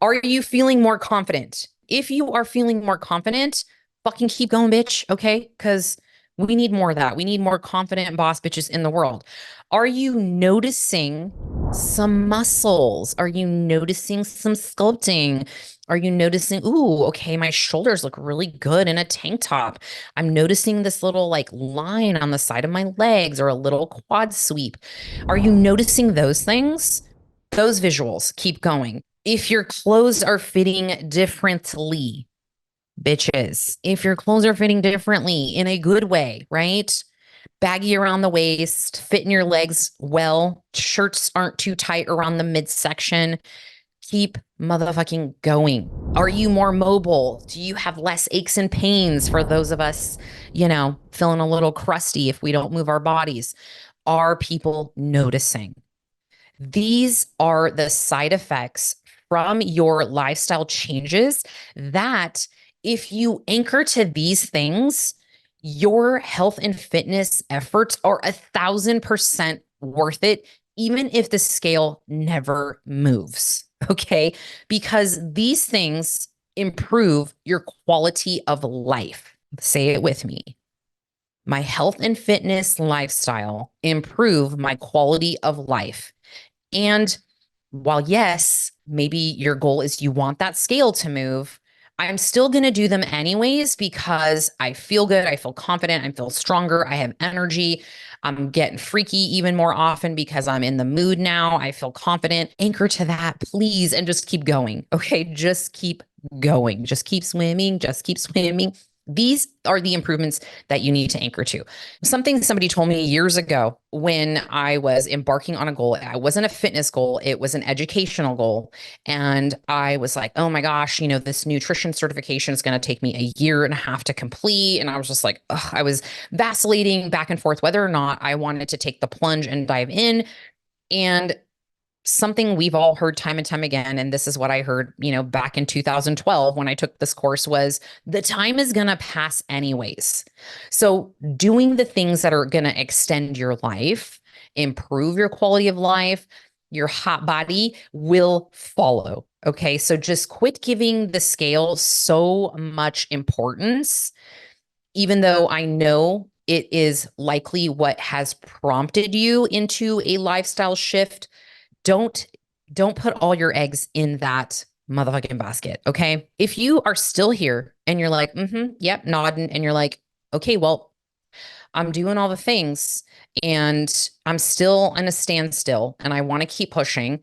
Are you feeling more confident? If you are feeling more confident, fucking keep going, bitch. Okay. Because we need more of that. We need more confident boss bitches in the world. Are you noticing some muscles? Are you noticing some sculpting? Are you noticing, ooh, okay, my shoulders look really good in a tank top. I'm noticing this little like line on the side of my legs or a little quad sweep. Are you noticing those things? Those visuals, keep going. If your clothes are fitting differently, bitches, if your clothes are fitting differently in a good way, right? Baggy around the waist, fit in your legs well, shirts aren't too tight around the midsection. Keep motherfucking going. Are you more mobile? Do you have less aches and pains for those of us, feeling a little crusty if we don't move our bodies? Are people noticing? These are the side effects from your lifestyle changes that if you anchor to these things, your health and fitness efforts are 1,000% worth it, even if the scale never moves. Okay. Because these things improve your quality of life. Say it with me. My health and fitness lifestyle improve my quality of life. And while yes, maybe your goal is you want that scale to move, I'm still going to do them anyways because I feel good. I feel confident. I feel stronger. I have energy. I'm getting freaky even more often because I'm in the mood now. I feel confident. Anchor to that, please, and just keep going. Okay. Just keep going. Just keep swimming. Just keep swimming. These are the improvements that you need to anchor to. Something somebody told me years ago when I was embarking on a goal, it wasn't a fitness goal, it was an educational goal. And I was like, oh my gosh, this nutrition certification is going to take me a year and a half to complete. And I was just like, ugh, I was vacillating back and forth whether or not I wanted to take the plunge and dive in. And something we've all heard time and time again, and this is what I heard, back in 2012 when I took this course, was the time is going to pass anyways. So doing the things that are going to extend your life, improve your quality of life, your hot body will follow. Okay. So just quit giving the scale so much importance, even though I know it is likely what has prompted you into a lifestyle shift. Don't put all your eggs in that motherfucking basket. Okay. If you are still here and you're like, yep, nodding, and you're like, okay, well, I'm doing all the things and I'm still in a standstill and I want to keep pushing.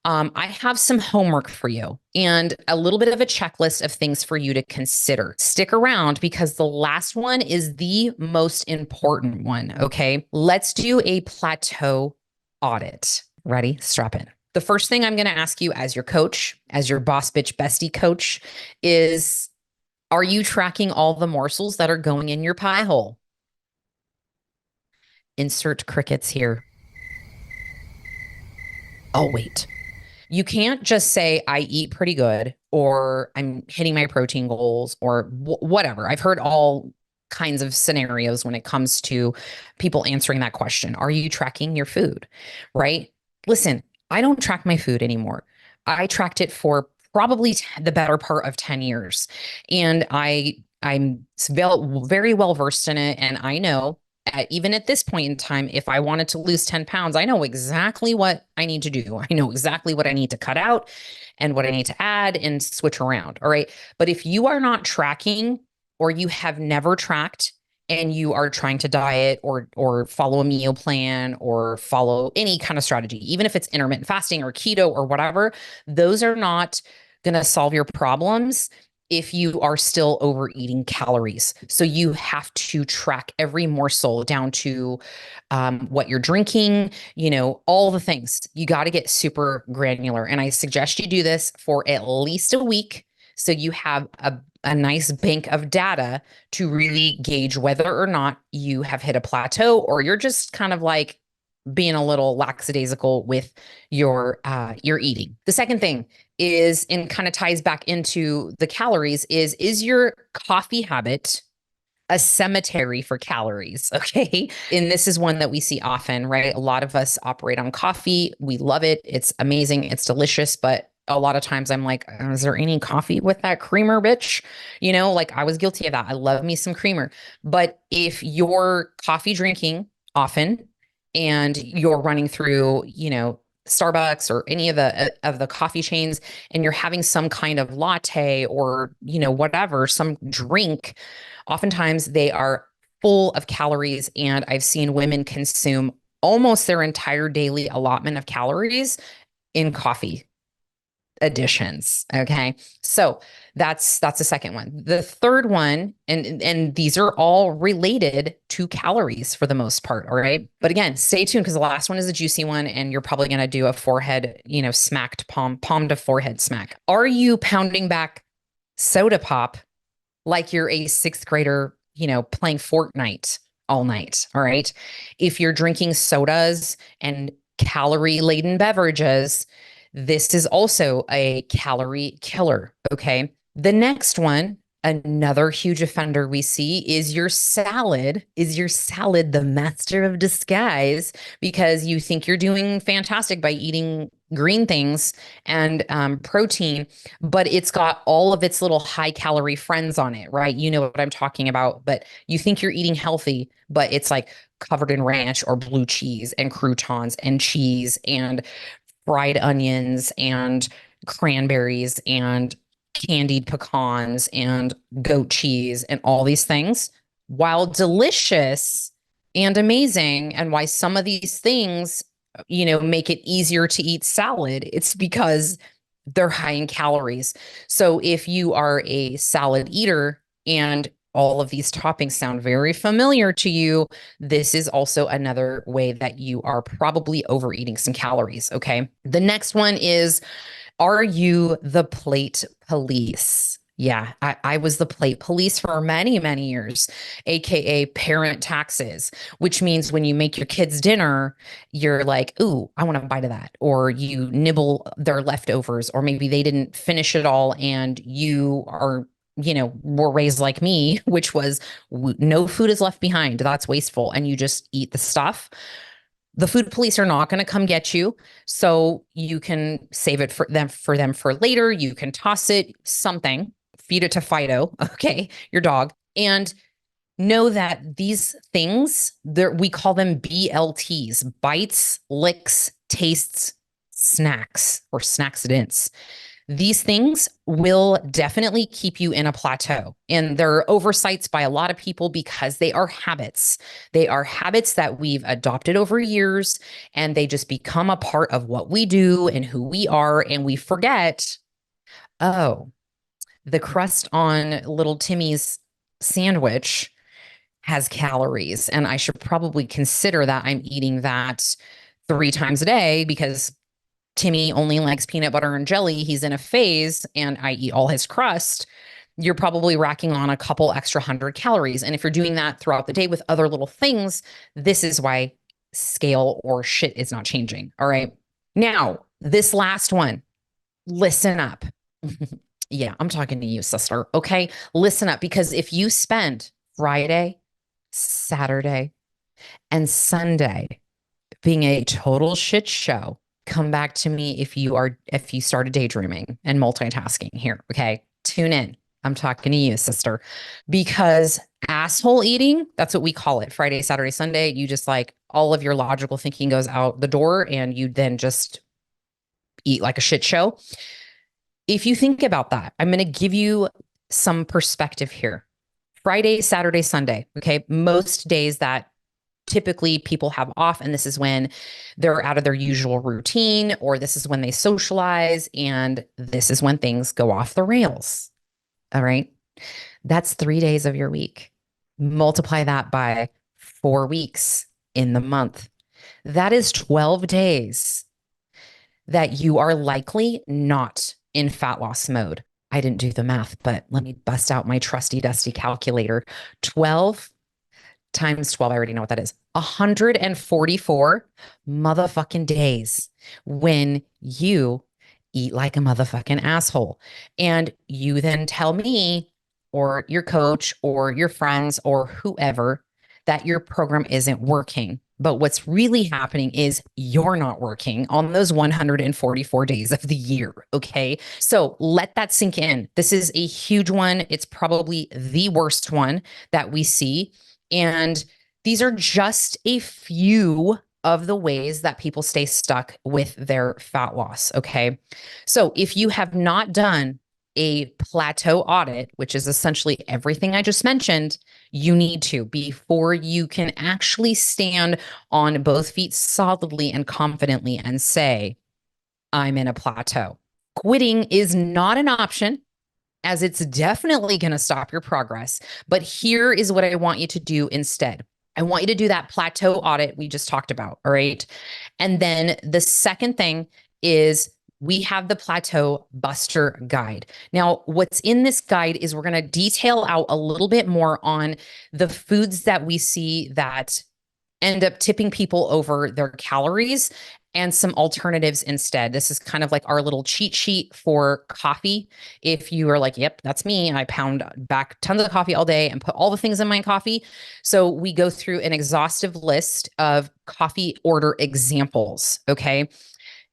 I have some homework for you and a little bit of a checklist of things for you to consider. Stick around because the last one is the most important one. Okay. Let's do a plateau audit. Ready? Strap in. The first thing I'm going to ask you as your coach, as your boss bitch bestie coach, is, are you tracking all the morsels that are going in your pie hole? Insert crickets here. Oh, wait. You can't just say, I eat pretty good, or I'm hitting my protein goals, or whatever. I've heard all kinds of scenarios when it comes to people answering that question. Are you tracking your food? Right? Listen, I don't track my food anymore. I tracked it for probably the better part of 10 years. And I'm very well versed in it. And I know even at this point in time, if I wanted to lose 10 pounds, I know exactly what I need to do. I know exactly what I need to cut out and what I need to add and switch around. All right. But if you are not tracking, or you have never tracked, and you are trying to diet or follow a meal plan or follow any kind of strategy, even if it's intermittent fasting or keto or whatever, those are not going to solve your problems if you are still overeating calories. So you have to track every morsel down to what you're drinking, all the things. You got to get super granular. And I suggest you do this for at least a week, so you have a nice bank of data to really gauge whether or not you have hit a plateau, or you're just kind of like being a little lackadaisical with your eating. The second thing is, and kind of ties back into the calories, is your coffee habit a cemetery for calories? Okay. And this is one that we see often, right? A lot of us operate on coffee. We love it. It's amazing. It's delicious. But a lot of times I'm like, is there any coffee with that creamer, bitch? Like I was guilty of that. I love me some creamer. But if you're coffee drinking often and you're running through, Starbucks or any of the coffee chains, and you're having some kind of latte or, whatever, some drink, oftentimes they are full of calories. And I've seen women consume almost their entire daily allotment of calories in coffee additions. Okay. So that's the second one. The third one, and these are all related to calories for the most part. All right. But again, stay tuned because the last one is a juicy one, and you're probably going to do a forehead, smacked palm to forehead smack. Are you pounding back soda pop like you're a sixth grader, playing Fortnite all night? All right. If you're drinking sodas and calorie laden beverages, this is also a calorie killer. Okay. The next one, another huge offender we see, is your salad. Is your salad the master of disguise because you think you're doing fantastic by eating green things and protein, but it's got all of its little high calorie friends on it, right? You know what I'm talking about, but you think you're eating healthy, but it's like covered in ranch or blue cheese and croutons and cheese and fried onions and cranberries and candied pecans and goat cheese and all these things. While delicious and amazing, and why some of these things, make it easier to eat salad, it's because they're high in calories. So if you are a salad eater and all of these toppings sound very familiar to you, this is also another way that you are probably overeating some calories. Okay. The next one is, are you the plate police? Yeah, I was the plate police for many, many years, AKA parent taxes, which means when you make your kids dinner, you're like, ooh, I want a bite of that. Or you nibble their leftovers, or maybe they didn't finish it all and you are, were raised like me, which was no food is left behind. That's wasteful. And you just eat the stuff. The food police are not going to come get you. So you can save it for them for later. You can toss it, something, feed it to Fido, okay, your dog. And know that these things, we call them BLTs, bites, licks, tastes, snacks, or snacksidents. These things will definitely keep you in a plateau. And there are oversights by a lot of people because they are habits. They are habits that we've adopted over years, and they just become a part of what we do and who we are. And we forget, oh, the crust on little Timmy's sandwich has calories, and I should probably consider that I'm eating that 3 times a day because Timmy only likes peanut butter and jelly. He's in a phase and I eat all his crust. You're probably racking on a couple extra 100 calories. And if you're doing that throughout the day with other little things, this is why scale or shit is not changing. All right. Now, this last one, listen up. Yeah, I'm talking to you, sister. Okay. Listen up, because if you spend Friday, Saturday, and Sunday being a total shit show, come back to me if you started daydreaming and multitasking here. Okay. Tune in. I'm talking to you, sister, because asshole eating, that's what we call it. Friday, Saturday, Sunday. You just like all of your logical thinking goes out the door and you then just eat like a shit show. If you think about that, I'm going to give you some perspective here. Friday, Saturday, Sunday. Okay. Most days that typically people have off, and this is when they're out of their usual routine, or this is when they socialize, and this is when things go off the rails. All right. That's 3 days of your week. Multiply that by 4 weeks in the month. That is 12 days that you are likely not in fat loss mode. I didn't do the math, but let me bust out my trusty dusty calculator. 12 times 12, I already know what that is. 144 motherfucking days when you eat like a motherfucking asshole. And you then tell me or your coach or your friends or whoever that your program isn't working. But what's really happening is you're not working on those 144 days of the year. Okay. So let that sink in. This is a huge one. It's probably the worst one that we see. And these are just a few of the ways that people stay stuck with their fat loss. Okay. So if you have not done a plateau audit, which is essentially everything I just mentioned, you need to, before you can actually stand on both feet solidly and confidently and say, I'm in a plateau. Quitting is not an option, as it's definitely going to stop your progress. But here is what I want you to do instead. I want you to do that plateau audit we just talked about. All right. And then the second thing is we have the Plateau Buster Guide. Now, what's in this guide is we're going to detail out a little bit more on the foods that we see that end up tipping people over their calories and some alternatives instead. This is kind of like our little cheat sheet for coffee. If you are like, yep, that's me, I pound back tons of coffee all day and put all the things in my coffee. So we go through an exhaustive list of coffee order examples. Okay.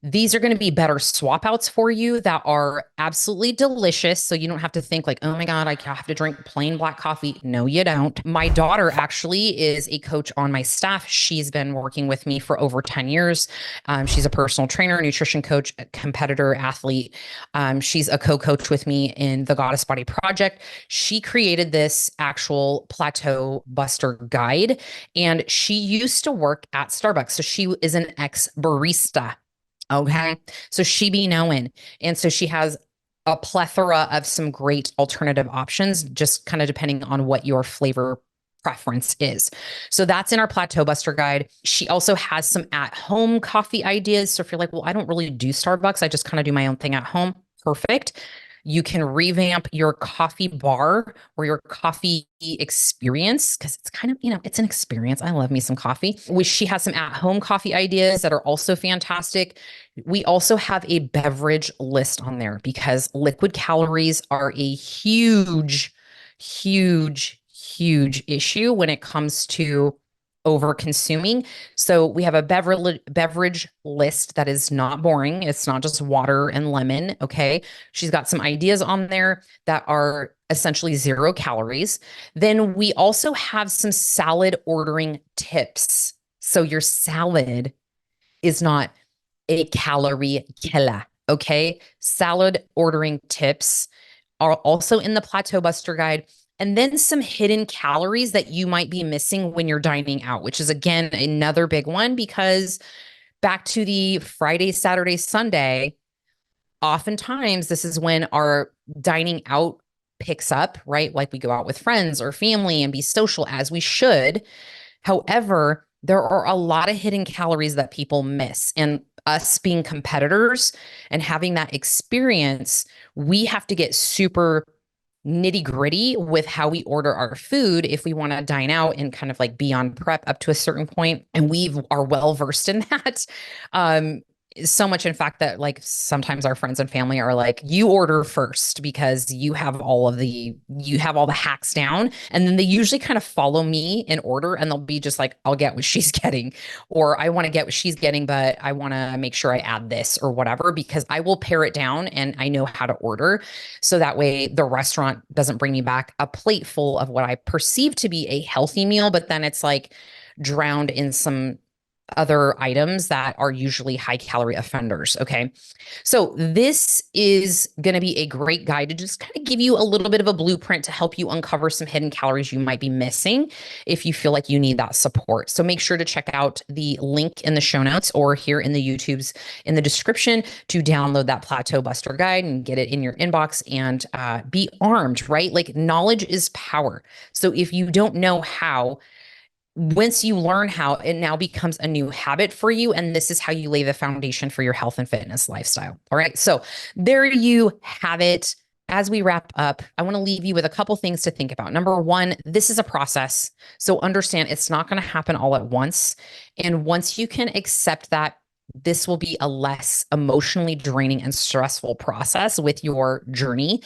These are going to be better swap outs for you that are absolutely delicious. So you don't have to think like, oh my God, I have to drink plain black coffee. No, you don't. My daughter actually is a coach on my staff. She's been working with me for over 10 years. She's a personal trainer, nutrition coach, competitor, athlete. She's a co-coach with me in the Goddess Body Project. She created this actual Plateau Buster guide, and she used to work at Starbucks. So she is an ex-barista. Okay. So she be knowing. And so she has a plethora of some great alternative options, just kind of depending on what your flavor preference is. So that's in our Plateau Buster guide. She also has some at home coffee ideas. So if you're like, well, I don't really do Starbucks, I just kind of do my own thing at home. Perfect. You can revamp your coffee bar or your coffee experience because it's kind of, it's an experience. I love me some coffee. She has some at home coffee ideas that are also fantastic. We also have a beverage list on there because liquid calories are a huge, huge, huge issue when it comes to over consuming. So we have a beverage list that is not boring. It's not just water and lemon. Okay. She's got some ideas on there that are essentially 0 calories. Then we also have some salad ordering tips. So your salad is not a calorie killer. Okay. Salad ordering tips are also in the Plateau Buster guide. And then some hidden calories that you might be missing when you're dining out, which is again another big one because back to the Friday, Saturday, Sunday, oftentimes this is when our dining out picks up, right? Like we go out with friends or family and be social as we should. However, there are a lot of hidden calories that people miss. And us being competitors and having that experience, we have to get super nitty gritty with how we order our food if we want to dine out and kind of like be on prep up to a certain point. And we are well versed in that. So much, in fact, that like sometimes our friends and family are like, you order first because you have all the hacks down. And then they usually kind of follow me in order and they'll be just like, I'll get what she's getting, or I want to get what she's getting, but I want to make sure I add this or whatever, because I will pare it down and I know how to order. So that way the restaurant doesn't bring me back a plate full of what I perceive to be a healthy meal, but then it's like drowned in some other items that are usually high calorie offenders. Okay. So this is going to be a great guide to just kind of give you a little bit of a blueprint to help you uncover some hidden calories you might be missing if you feel like you need that support. So make sure to check out the link in the show notes or here in the YouTube's in the description to download that Plateau Buster guide and get it in your inbox and be armed, right? Like knowledge is power. So if you don't know how, once you learn how, it now becomes a new habit for you. And this is how you lay the foundation for your health and fitness lifestyle. All right. So there you have it. As we wrap up, I want to leave you with a couple things to think about. Number one, this is a process. So understand it's not going to happen all at once. And once you can accept that, this will be a less emotionally draining and stressful process with your journey.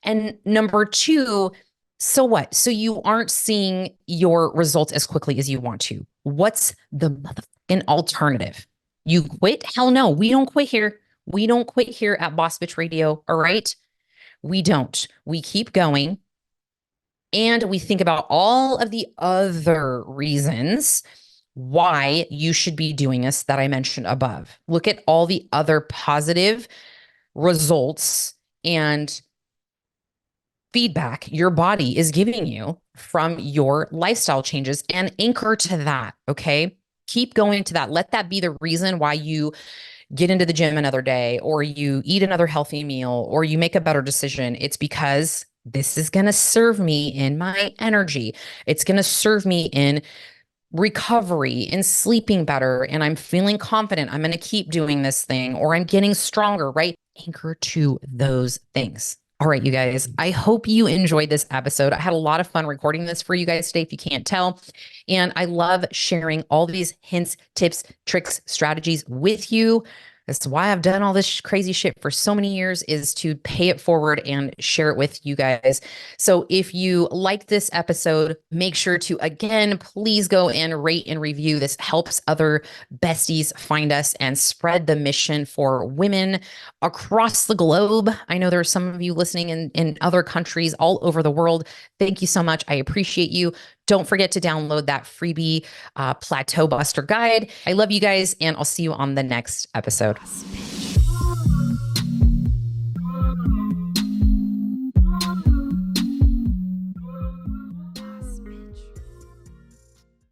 And number two, so what? So you aren't seeing your results as quickly as you want to. What's the motherfucking alternative? You quit? Hell no, we don't quit here. We don't quit here at Boss Bitch Radio. All right. We don't. We keep going. And we think about all of the other reasons why you should be doing this that I mentioned above. Look at all the other positive results and feedback your body is giving you from your lifestyle changes and anchor to that. Okay. Keep going to that. Let that be the reason why you get into the gym another day, or you eat another healthy meal, or you make a better decision. It's because this is going to serve me in my energy. It's going to serve me in recovery and sleeping better. And I'm feeling confident. I'm going to keep doing this thing, or I'm getting stronger, right? Anchor to those things. All right, you guys, I hope you enjoyed this episode. I had a lot of fun recording this for you guys today, if you can't tell. And I love sharing all these hints, tips, tricks, strategies with you. That's why I've done all this crazy shit for so many years, is to pay it forward and share it with you guys. So if you like this episode, make sure to, again, please go and rate and review. This helps other besties find us and spread the mission for women across the globe. I know there are some of you listening in other countries all over the world. Thank you so much. I appreciate you. Don't forget to download that freebie Plateau Buster guide. I love you guys, and I'll see you on the next episode.